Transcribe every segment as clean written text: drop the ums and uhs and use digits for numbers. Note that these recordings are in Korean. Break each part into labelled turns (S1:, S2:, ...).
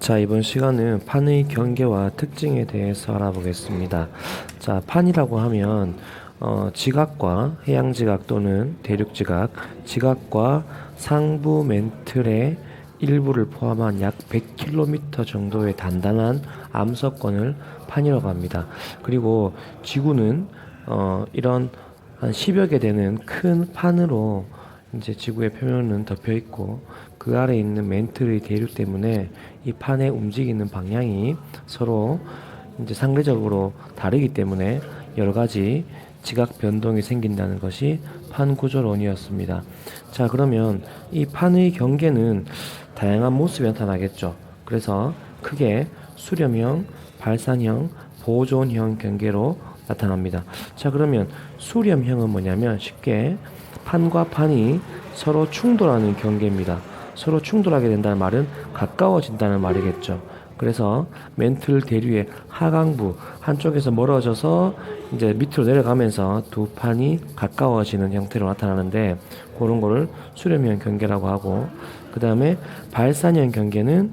S1: 자, 이번 시간은 판의 경계와 특징에 대해서 알아보겠습니다. 자, 판이라고 하면 지각과 해양지각 또는 대륙지각, 지각과 상부 멘틀의 일부를 포함한 약 100km 정도의 단단한 암석권을 판이라고 합니다. 그리고 지구는 이런 한 10여 개 되는 큰 판으로 이제 지구의 표면은 덮여 있고 그 아래 있는 멘틀의 대륙 때문에 이 판의 움직이는 방향이 서로 이제 상대적으로 다르기 때문에 여러 가지 지각 변동이 생긴다는 것이 판 구조론이었습니다. 자, 그러면 이 판의 경계는 다양한 모습이 나타나겠죠. 그래서 크게 수렴형, 발산형, 보존형 경계로 나타납니다. 자, 그러면 수렴형은 뭐냐면 쉽게 판과 판이 서로 충돌하는 경계입니다. 서로 충돌하게 된다는 말은 가까워진다는 말이겠죠. 그래서 멘틀 대류의 하강부 한쪽에서 멀어져서 이제 밑으로 내려가면서 두 판이 가까워지는 형태로 나타나는데 그런 거를 수렴형 경계라고 하고, 그 다음에 발산형 경계는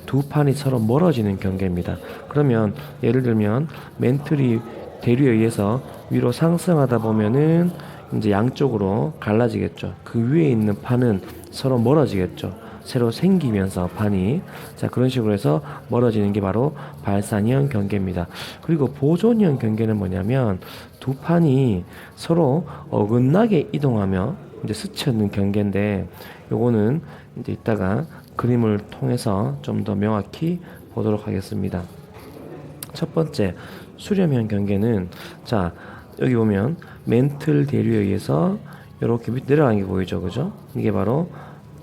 S1: 두 판이 서로 멀어지는 경계입니다. 그러면 예를 들면 멘틀이 대류에 의해서 위로 상승하다 보면은 이제 양쪽으로 갈라지겠죠. 그 위에 있는 판은 서로 멀어지겠죠. 새로 생기면서 판이, 자, 그런 식으로 해서 멀어지는 게 바로 발산형 경계입니다. 그리고 보존형 경계는 뭐냐면 두 판이 서로 어긋나게 이동하며 이제 스치는 경계인데, 요거는 이제 이따가 그림을 통해서 좀 더 명확히 보도록 하겠습니다. 첫 번째 수렴형 경계는, 자, 여기 보면 멘틀 대류에 의해서 이렇게 밑 내려가는 게 보이죠, 그죠? 이게 바로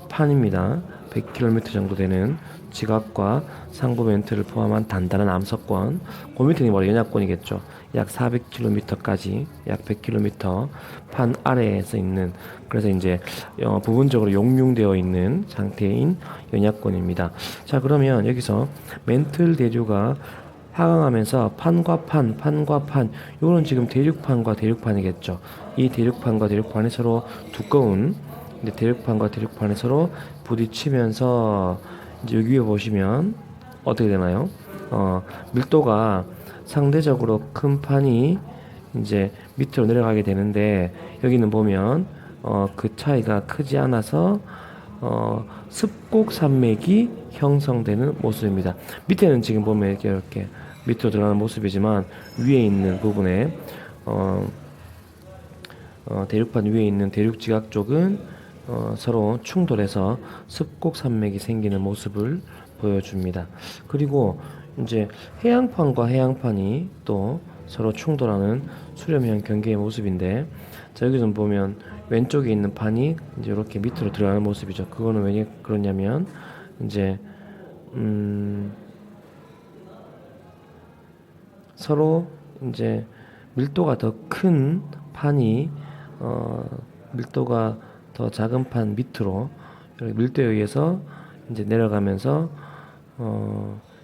S1: 판입니다. 100km 정도 되는 지각과 상부 멘틀을 포함한 단단한 암석권, 그 밑에는 바로 연약권이겠죠. 약 400km까지 약 100km 판 아래에서 있는, 그래서 이제 부분적으로 용융되어 있는 상태인 연약권입니다. 자, 그러면 여기서 멘틀 대류가 하강하면서 판과 판, 판과 판, 요거는 지금 대륙판과 대륙판이겠죠. 이 대륙판과 대륙판이 서로 두꺼운, 이제 대륙판과 대륙판이 서로 부딪히면서 이제 여기 위에 보시면 어떻게 되나요? 밀도가 상대적으로 큰 판이 이제 밑으로 내려가게 되는데, 여기는 보면 그 차이가 크지 않아서 습곡 산맥이 형성되는 모습입니다. 밑에는 지금 보면 이렇게 밑으로 들어가는 모습이지만 위에 있는 부분에 대륙판 위에 있는 대륙지각 쪽은 서로 충돌해서 습곡 산맥이 생기는 모습을 보여줍니다. 그리고 이제 해양판과 해양판이 또 서로 충돌하는 수렴형 경계의 모습인데, 자, 여기서 보면 왼쪽에 있는 판이 이제 이렇게 밑으로 들어가는 모습이죠. 그거는 왜 그러냐면 이제 서로 이제 밀도가 더 큰 판이 밀도가 더 작은 판 밑으로 이렇게 밀도에 의해서 이제 내려가면서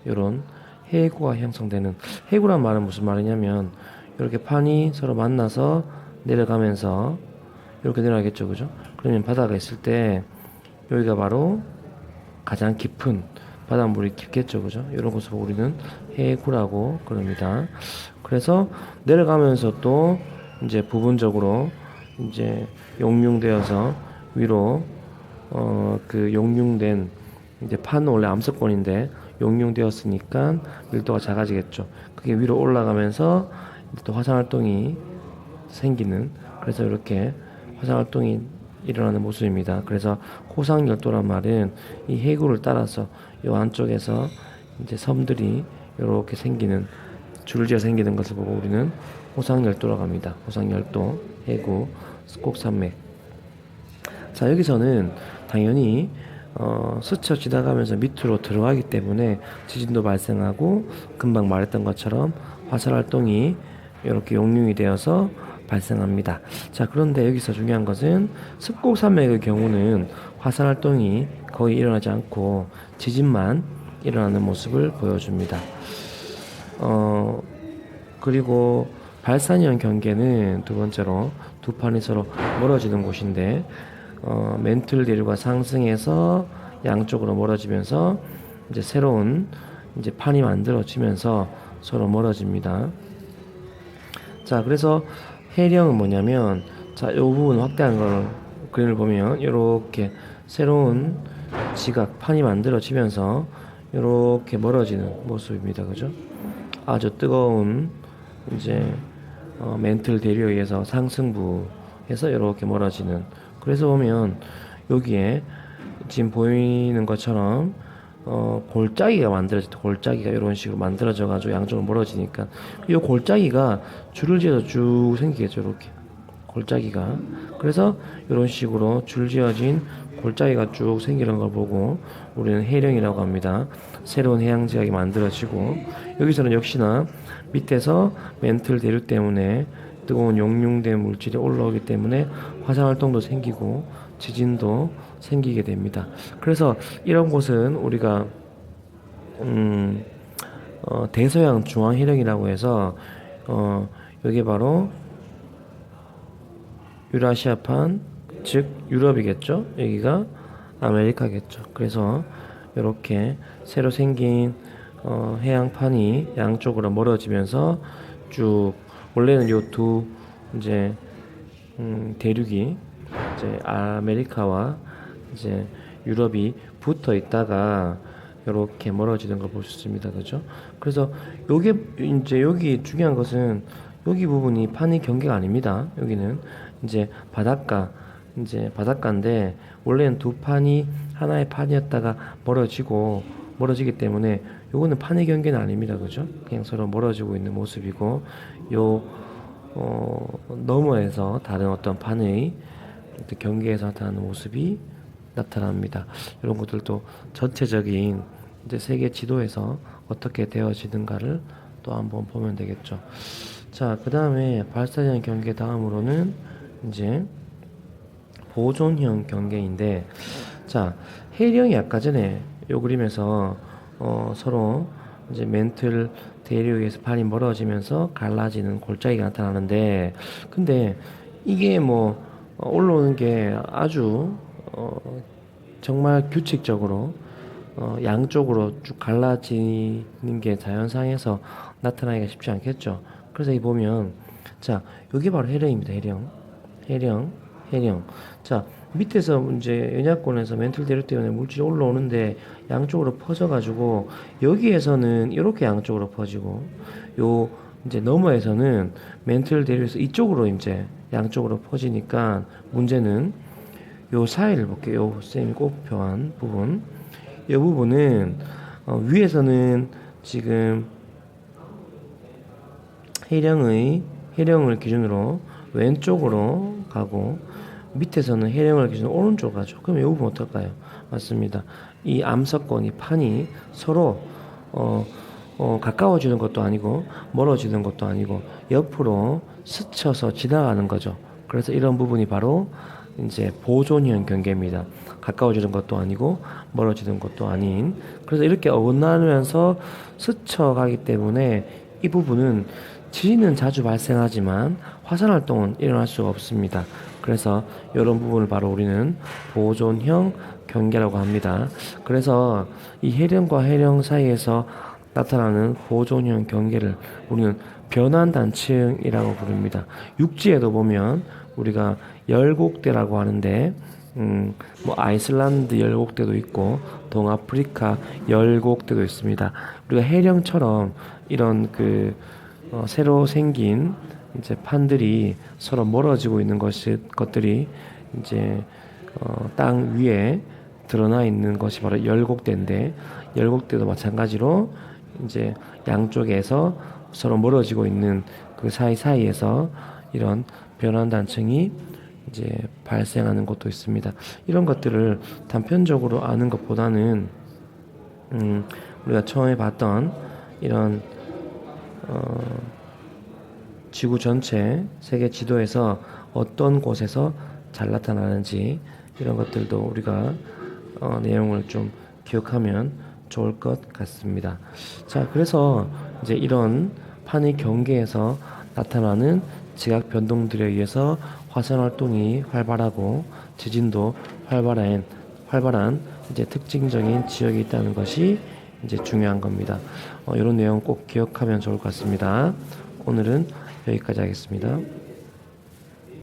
S1: 이런 해구가 형성되는, 해구란 말은 무슨 말이냐면 이렇게 판이 서로 만나서 내려가면서 이렇게 내려가겠죠, 그죠? 그러면 바다가 있을 때 여기가 바로 가장 깊은 바닷물이 깊겠죠, 그죠? 이런 것을 우리는 해구라고 그럽니다. 그래서 내려가면서 또 이제 부분적으로 이제 용융되어서 위로 그 용융된 이제 판은 원래 암석권인데 용융되었으니까 밀도가 작아지겠죠. 그게 위로 올라가면서 또 화산활동이 생기는, 그래서 이렇게 화산활동이 일어나는 모습입니다. 그래서 호상열도란 말은 이 해구를 따라서 이 안쪽에서 이제 섬들이 이렇게 생기는, 줄지어 생기는 것을 보고 우리는 호상열도라고 합니다. 호상열도, 해구, 습곡산맥. 자, 여기서는 당연히 스쳐 지나가면서 밑으로 들어가기 때문에 지진도 발생하고, 금방 말했던 것처럼 화산활동이 이렇게 용융이 되어서 발생합니다. 자, 그런데 여기서 중요한 것은 습곡산맥의 경우는 화산활동이 거의 일어나지 않고 지진만 일어나는 모습을 보여줍니다. 그리고 발산형 경계는 두 번째로 두 판이 서로 멀어지는 곳인데 멘틀 대류가 상승해서 양쪽으로 멀어지면서 이제 새로운 이제 판이 만들어지면서 서로 멀어집니다. 자, 그래서 해령은 뭐냐면, 자, 이 부분 확대한 걸 그림을 보면 이렇게 새로운 지각 판이 만들어지면서 이렇게 멀어지는 모습입니다. 그죠? 아주 뜨거운 이제 멘틀 대류에 의해서 상승부해서 이렇게 멀어지는. 그래서 보면 여기에 지금 보이는 것처럼 골짜기가 만들어졌다. 골짜기가 이런 식으로 만들어져 가지고 양쪽으로 멀어지니까 이 골짜기가 줄을 지어서 쭉 생기겠죠. 이렇게 골짜기가. 그래서 이런 식으로 줄 지어진 골짜기가 쭉 생기는 걸 보고 우리는 해령이라고 합니다. 새로운 해양 지각이 만들어지고, 여기서는 역시나 밑에서 멘틀 대류 때문에 뜨거운 용융된 물질이 올라오기 때문에 화산 활동도 생기고 지진도 생기게 됩니다. 그래서 이런 곳은 우리가 대서양 중앙 해령이라고 해서 여기 바로 유라시아판, 즉 유럽이겠죠. 여기가 아메리카겠죠. 그래서 이렇게 새로 생긴 해양판이 양쪽으로 멀어지면서 쭉, 원래는 요 두 이제 대륙이 이제 아메리카와 이제 유럽이 붙어 있다가 이렇게 멀어지는 걸 볼 수 있습니다. 그죠? 그래서 요게 이제 여기 중요한 것은 여기 부분이 판의 경계가 아닙니다. 여기는 이제 바닷가, 이제 바닷가인데 원래는 두 판이 하나의 판이었다가 멀어지기 때문에 요거는 판의 경계는 아닙니다. 그죠? 그냥 서로 멀어지고 있는 모습이고, 요 너머에서 다른 어떤 판의 경계에서 나타나는 모습이 나타납니다. 이런 것들도 전체적인 이제 세계 지도에서 어떻게 되어지는가를 또 한번 보면 되겠죠. 자, 그 다음에 발사형 경계 다음으로는 이제 보존형 경계인데, 자, 해령이 아까 전에 요 그림에서 서로 이제 멘틀 대류에서 판이 멀어지면서 갈라지는 골짜기가 나타나는데, 근데 이게 뭐 올라오는 게 아주 정말 규칙적으로 양쪽으로 쭉 갈라지는 게 자연상에서 나타나기가 쉽지 않겠죠. 그래서 이 보면, 자, 여기 바로 해령입니다. 해령. 자, 밑에서 이제 연약권에서 멘틀 대류 때문에 물질이 올라오는데 양쪽으로 퍼져가지고 여기에서는 이렇게 양쪽으로 퍼지고, 요 이제 너머에서는 멘틀 대류에서 이쪽으로 이제 양쪽으로 퍼지니까 문제는 요 사이를 볼게요. 요 쌤이 꼽혀한 부분. 이 부분은 위에서는 지금 해령을 기준으로 왼쪽으로 가고, 밑에서는 해령을 기준으로 오른쪽 가죠. 그럼 이 부분 어떨까요? 맞습니다. 이 암석권, 이 판이 서로 가까워지는 것도 아니고 멀어지는 것도 아니고 옆으로 스쳐서 지나가는 거죠. 그래서 이런 부분이 바로 이제 보존형 경계입니다. 가까워지는 것도 아니고 멀어지는 것도 아닌. 그래서 이렇게 어긋나면서 스쳐가기 때문에 이 부분은 지진은 자주 발생하지만 화산 활동은 일어날 수가 없습니다. 그래서 이런 부분을 바로 우리는 보존형 경계라고 합니다. 그래서 이 해령과 해령 사이에서 나타나는 보존형 경계를 우리는 변환단층이라고 부릅니다. 육지에도 보면 우리가 열곡대라고 하는데, 뭐 아이슬란드 열곡대도 있고 동아프리카 열곡대도 있습니다. 우리가 해령처럼 이런 새로 생긴 이제 판들이 서로 멀어지고 있는 것들이 이제 땅 위에 드러나 있는 것이 바로 열곡대인데, 열곡대도 마찬가지로 이제 양쪽에서 서로 멀어지고 있는 그 사이사이에서 이런 변환단층이 이제 발생하는 것도 있습니다. 이런 것들을 단편적으로 아는 것보다는 우리가 처음에 봤던 이런 지구 전체 세계 지도에서 어떤 곳에서 잘 나타나는지 이런 것들도 우리가 내용을 좀 기억하면 좋을 것 같습니다. 자, 그래서 이제 이런 판의 경계에서 나타나는 지각 변동들에 의해서 화산 활동이 활발하고 지진도 활발한 이제 특징적인 지역이 있다는 것이 이제 중요한 겁니다. 이런 내용 꼭 기억하면 좋을 것 같습니다. 오늘은 여기까지 하겠습니다.